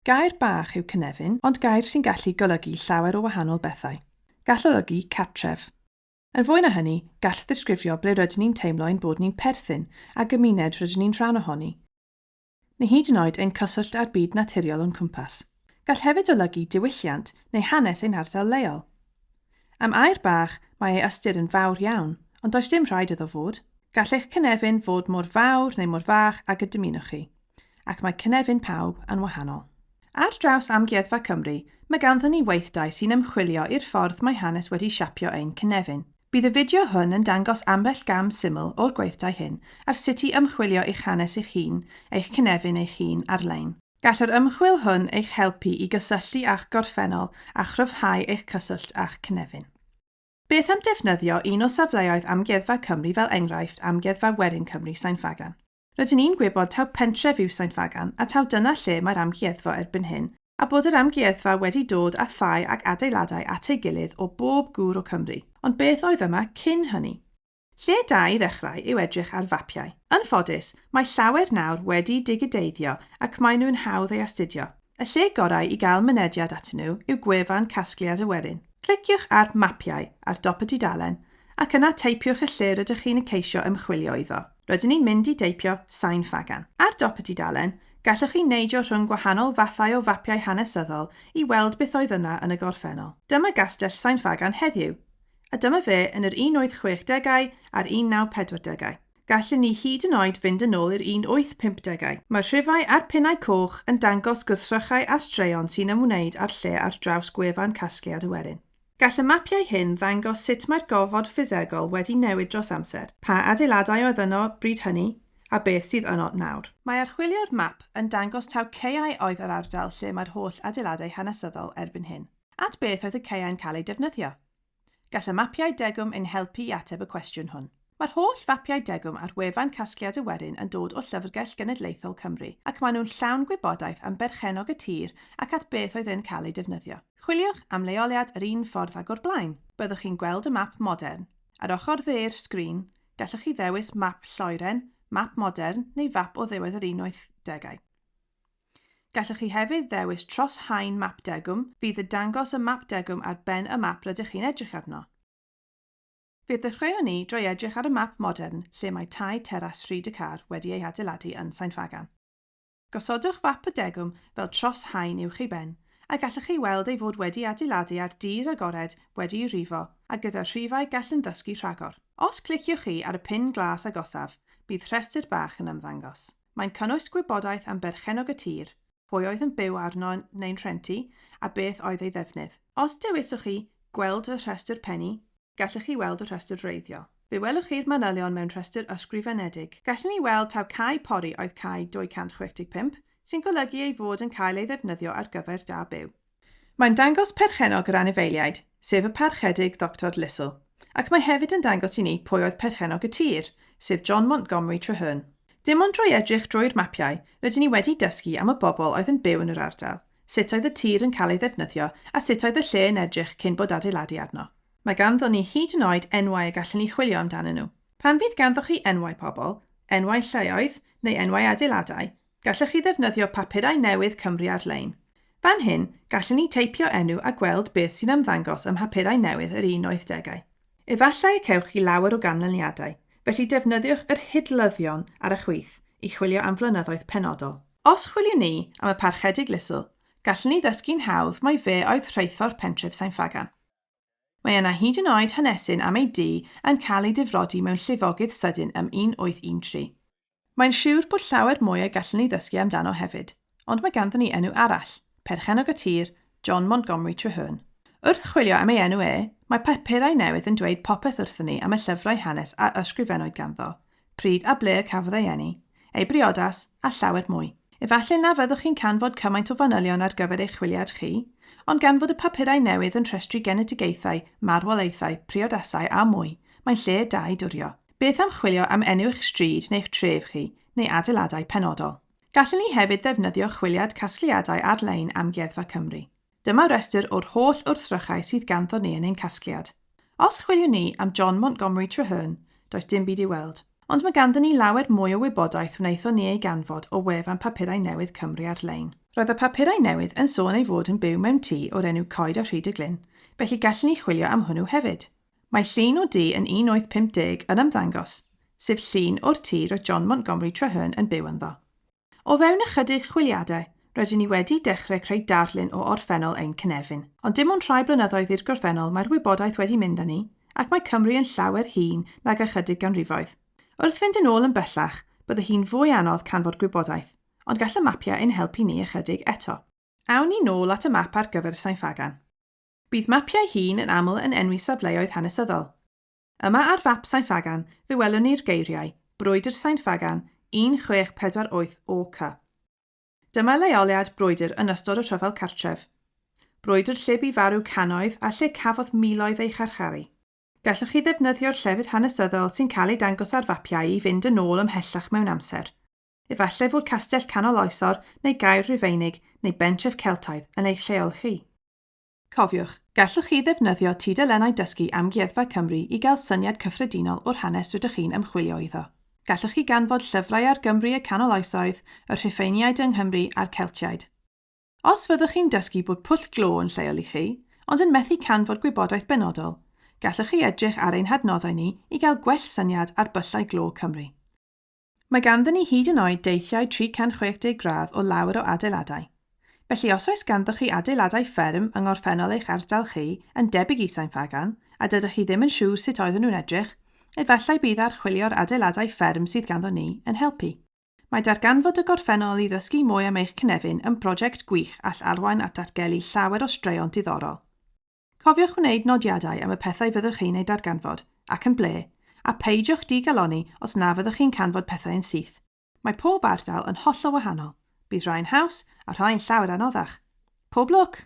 Gair bach yw cynefin, ond gair sy'n gallu golygu llawer o wahanol bethau. Gall olygu cartref. Yn fwy na hynny, gall ddisgrifio ble rydyn ni'n teimlo ein bod ni'n perthyn a gymuned rydyn ni'n rhan ohoni. Neu hyd yn oed ein cyswllt â'r byd naturiol o'n cwmpas. Gall hefyd olygu diwylliant neu hanes ein ardal leol. Am air bach, mae ei ystyr yn fawr iawn, ond does dim rhaid iddo fod. Gall eich cynefin fod mor fawr neu mor fach ag y dymunwch chi, ac mae cynefin pawb yn wahanol. Ar draws Amgueddfa Cymru, mae ganddyn ni weithdai sy'n ymchwilio i'r ffordd mae hanes wedi siapio ein cynefin. Bydd y fideo hwn yn dangos ambell gam syml o'r gweithdai hyn ar sut i ymchwilio eich hanes eich hun, eich cynefin eich hun ar-lein. Gall yr ymchwil hwn eich helpu i gysylltu â'ch gorffennol a chryfhau eich cysyllt â'ch cynefin. Beth am defnyddio un o safleoedd Amgueddfa Cymru fel enghraifft Amgueddfa Cymru Sain-Fagan? Rydyn ni'n gwybod taw pentref yw Sain-Fagan a taw dyna lle mae'r amgueddfa erbyn hyn, a bod yr amgueddfa wedi dod â thai ac adeiladau at ei gilydd o bob gŵr o Cymru. Ond beth oedd yma cyn hynny? Lle da i ddechrau yw edrych ar fapiau. Yn ffodus, mae llawer nawr wedi digydeiddio ac mae nhw'n hawdd ei astudio. Y lle gorau i gael mynediad atyn nhw yw gwefan casgliad y werin. Cliciwch ar mapiau ar dop y dudalen ac yna teipiwch y lle rydych chi'n ceisio ymchwilio iddo. Rydyn ni'n mynd i deipio Sain-Fagan. Ar dop y dudalen, gallwch chi neidio rhwng gwahanol fathau o fapiau hanesyddol i weld beth oedd yna yn y gorffennol. Dyma gastell Sain-Fagan heddiw, a dyma fe yn yr 1860au a'r 1940au. Gallwn ni hyd yn oed fynd yn ôl i'r 1850au. Mae'r rhifau a'r pinnau coch yn dangos gwrthrychau a straeon sy'n ymwneud â'r lle ar draws gwefan casgliad y werin. Gall y mapiau hyn ddangos sut mae'r gofod ffisegol wedi newid dros amser, pa adeiladau oedd yno bryd hynny, a beth sydd yno nawr. Mae archwilio'r map yn dangos taw caeau oedd yr ardal lle mae'r holl adeiladau hanesyddol erbyn hyn. At beth oedd y caeau'n cael ei defnyddio? Gall y mapiau degwm yn helpu i ateb y cwestiwn hwn. Mae'r holl fapiau degwm ar wefan casgliad y werin yn dod o Llyfrgell Genedlaethol Cymru, ac maen nhw'n llawn gwybodaeth am berchenog y tir ac at beth oedd e'n cael ei defnyddio. Chwiliwch am leoliad yr un ffordd ag o'r blaen. Byddwch chi'n gweld y map modern. Ar ochr dde'r sgrin, gallwch chi ddewis map lloeren, map modern neu fap o ddiwedd yr 1980au. Gallwch chi hefyd ddewis tros haen map degwm, fydd y dangos y map degwm ar ben y map rydych chi'n edrych arno. Fydd ddechreuwn ni drwy edrych ar y map modern lle mae tai teras rhyd y car wedi ei adeiladu yn Sain-Fagan. Gosodwch fap y degwm fel tros haen uwch ei ben, a gallwch chi weld ei fod wedi adeiladu ar dir agored wedi'i rifo a gyda rhifau gall yn ddysgu rhagor. Os cliciwch chi ar y pin glas agosaf, bydd rhestr bach yn ymddangos. Mae'n cynnwys gwybodaeth am berchenog y tir, pwy oedd yn byw arno neu'n rhentu, a beth oedd ei ddefnydd. Os dewiswch chi gweld y rhestr penny, gallwch chi weld y rhestr wreiddiol. Fe welwch chi'r manylion mewn rhestr ysgrifenedig. Gallwn ni weld taw cae pori oedd cae 265, sy'n golygu ei fod yn cael ei ddefnyddio ar gyfer da byw. Mae'n dangos perchenog yr anifeiliaid, sef y parchedig Dr. Lisl, ac mae hefyd yn dangos i ni pwy oedd perchenog y tir, sef John Montgomery Traherne. Dim ond drwy edrych drwy'r mapiau, rydyn ni wedi dysgu am y bobl oedd yn byw yn yr ardal, sut oedd y tir yn cael ei ddefnyddio a sut oedd y lle yn edrych cyn bod adeiladu arno. Mae ganddo ni hyd yn oed enwau y gallwn ni chwilio amdanyn nhw. Pan fydd ganddo chi enwau pobl, enwau lleoedd neu enwau adeiladau, gallwch chi ddefnyddio papurau newydd Cymru ar-lein. Fan hyn, gallwn ni teipio enw a gweld beth sy'n ymddangos ym mhapurau newydd yr 1980au. Efallai y cewch chi lawer o ganlyniadau, felly defnyddiwch yr hidlyddion ar y chwith i chwilio am flynyddoedd penodol. Os chwilio ni am y parchedig Lisl, gallwn ni ddysgu'n hawdd mai fe oedd rheithor pentref Sain-Fagan. Mae yna hyd yn oed hanesyn am ei dŷ yn cael ei difrodi mewn llifogydd sydyn ym 1813. Mae'n siŵr bod llawer mwy a gallwn ni ddysgu amdano hefyd, ond mae ganddyn ni enw arall, perchenog y tir, John Montgomery Traherne. Wrth chwilio am ei enw mae papurau newydd yn dweud popeth wrthyn ni am y llyfrau hanes a ysgrifennwyd ganddo, pryd a ble y cafodd ei eni, ei briodas a llawer mwy. Efallai na fyddwch chi'n canfod cymaint o fanylion ar gyfer eich chwiliad chi, ond gan fod y papurau newydd yn rhestru genedigaethau, marwolaethau, priodasau a mwy, mae'n lle da i dwrio. Beth am chwilio am enw eich stryd neu'ch tref chi, neu adeiladau penodol? Gallwn ni hefyd ddefnyddio chwiliad casgliadau ar-lein Amgueddfa Cymru. Dyma restr o'r holl wrthrychau sydd ganddo ni yn ein casgliad. Os chwilio ni am John Montgomery Traherne, does dim byd i weld, ond mae ganddyn ni lawer mwy o wybodaeth wnaethon ni ei ganfod o wefan papurau newydd Cymru ar-lein. Roedd y papurau newydd yn sôn ei fod yn byw mewn tŷ o'r enw Coed a Rhyd y Glyn, felly gallwn ni chwilio am hwnnw hefyd. Mae llun o dŷ yn 1850 yn ymddangos, sef llun o'r tŷ roedd John Montgomery Traherne yn byw ynddo. O fewn ychydig chwiliadau, rydyn ni wedi dechrau creu darlun o orffennol Eich Cynefin, ond dim ond rhai blynyddoedd i'r gorffennol mae'r wybodaeth wedi mynd â ni, ac mae Cymru yn llawer hŷn nag ychydig ganrifoedd. Wrth fynd yn ôl yn bellach, bydde hi'n fwy anodd canfod gwybodaeth, ond gall y mapiau ein helpu ni ychydig eto. Awn ni nôl at y map ar gyfer Cynefin. Bydd mapiau hun yn aml yn enwi safleoedd hanesyddol. Yma ar fap Cynefin, fe welwn ni'r geiriau brwydr Cynefin 1648 â'ch. Dyma leoliad brwydr yn ystod y rhyfel cartref. Brwydr lle bu farw cannoedd a lle cafodd miloedd ei charcharu. Gallwch chi ddefnyddio'r llefydd hanesyddol sy'n cael ei dangos ar fapiau i fynd yn ôl ymhellach mewn amser. Efallai fod castell canol oesor neu gair Rufeinig neu bentref Celtaidd yn eich lleol chi. Cofiwch, gallwch chi ddefnyddio tudalennau dysgu Amgueddfa Cymru i gael syniad cyffredinol o'r hanes rydych chi'n ymchwilio iddo. Gallwch chi ganfod llyfrau ar Gymru y canol oesoedd, y Rhufeiniaid yng Nghymru a'r Celtiaid. Os fyddwch chi'n dysgu bod pwll glo yn lleol i chi, ond yn methu canfod gwybodaeth benodol, gallwch chi edrych ar ein hadnoddau ni i gael gwell syniad ar byllau glo Cymru. Mae ganddyn ni hyd yn oed deithiau 360 gradd o lawer o adeiladau. Felly os oes ganddoch chi adeiladau fferm yng ngorffennol eich ardal chi yn debyg i Cynefin, a dydych chi ddim yn siŵr sut oedden nhw'n edrych, efallai bydd archwilio'r adeiladau fferm sydd ganddo ni yn helpu. Mae darganfod y gorffennol i ddysgu mwy am Eich Cynefin yn brosiect gwych all arwain at datgelu llawer o straeon diddorol. Cofiwch wneud nodiadau am y pethau fyddwch chi'n ei darganfod, ac yn ble, a peidiwch digaloni os na fyddwch chi'n canfod pethau yn syth. Mae pob ardal yn hollol wahanol. Bydd rhai'n haws a rhai'n llawer anoddach. Pob lwc!